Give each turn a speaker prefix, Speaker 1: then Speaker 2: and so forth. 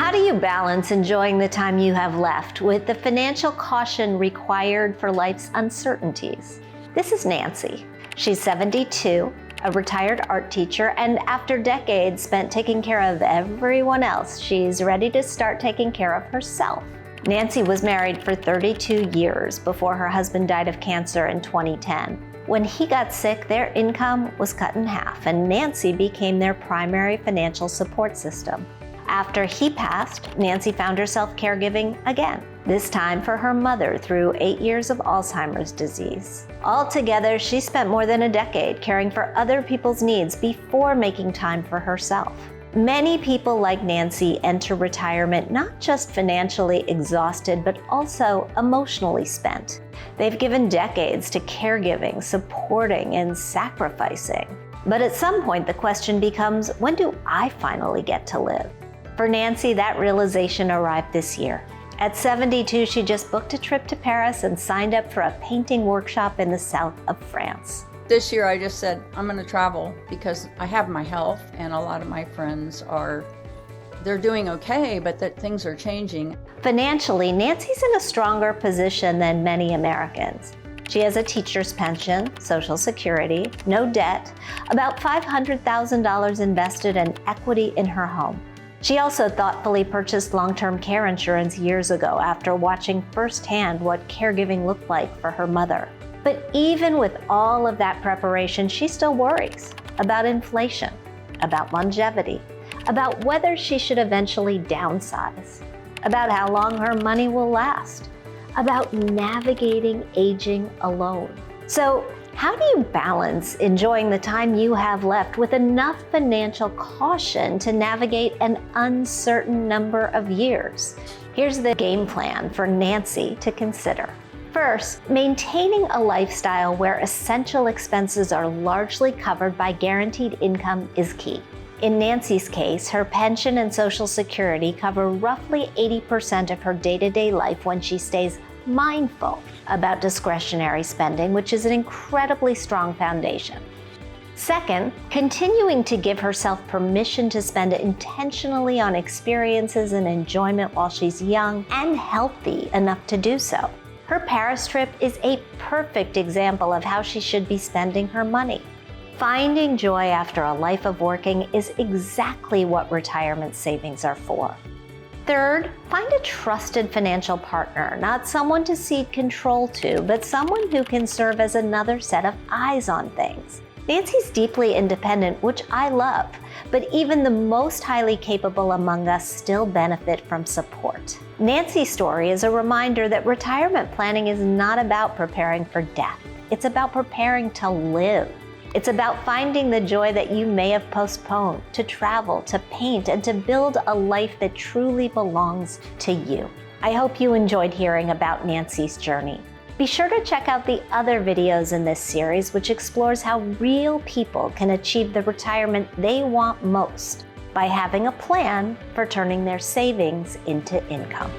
Speaker 1: How do you balance enjoying the time you have left with the financial caution required for life's uncertainties? This is Nancy. She's 72, a retired art teacher, and after decades spent taking care of everyone else, she's ready to start taking care of herself. Nancy was married for 32 years before her husband died of cancer in 2010. When he got sick, their income was cut in half, and Nancy became their primary financial support system. After he passed, Nancy found herself caregiving again, this time for her mother through 8 years of Alzheimer's disease. Altogether, she spent more than a decade caring for other people's needs before making time for herself. Many people like Nancy enter retirement not just financially exhausted, but also emotionally spent. They've given decades to caregiving, supporting, and sacrificing. But at some point, the question becomes, when do I finally get to live? For Nancy, that realization arrived this year. At 72, she just booked a trip to Paris and signed up for a painting workshop in the south of France.
Speaker 2: This year I just said, I'm going to travel because I have my health, and a lot of my friends they're doing okay, but that things are changing.
Speaker 1: Financially, Nancy's in a stronger position than many Americans. She has a teacher's pension, Social Security, no debt, about $500,000 invested in equity in her home. She also thoughtfully purchased long-term care insurance years ago after watching firsthand what caregiving looked like for her mother. But even with all of that preparation, she still worries about inflation, about longevity, about whether she should eventually downsize, about how long her money will last, about navigating aging alone. So, how do you balance enjoying the time you have left with enough financial caution to navigate an uncertain number of years? Here's the game plan for Nancy to consider. First, maintaining a lifestyle where essential expenses are largely covered by guaranteed income is key. In Nancy's case, her pension and Social Security cover roughly 80% of her day-to-day life when she stays mindful about discretionary spending, which is an incredibly strong foundation. Second, continuing to give herself permission to spend intentionally on experiences and enjoyment while she's young and healthy enough to do so. Her Paris trip is a perfect example of how she should be spending her money. Finding joy after a life of working is exactly what retirement savings are for. Third, find a trusted financial partner, not someone to cede control to, but someone who can serve as another set of eyes on things. Nancy's deeply independent, which I love, but even the most highly capable among us still benefit from support. Nancy's story is a reminder that retirement planning is not about preparing for death. It's about preparing to live. It's about finding the joy that you may have postponed, to travel, to paint, and to build a life that truly belongs to you. I hope you enjoyed hearing about Nancy's journey. Be sure to check out the other videos in this series, which explores how real people can achieve the retirement they want most by having a plan for turning their savings into income.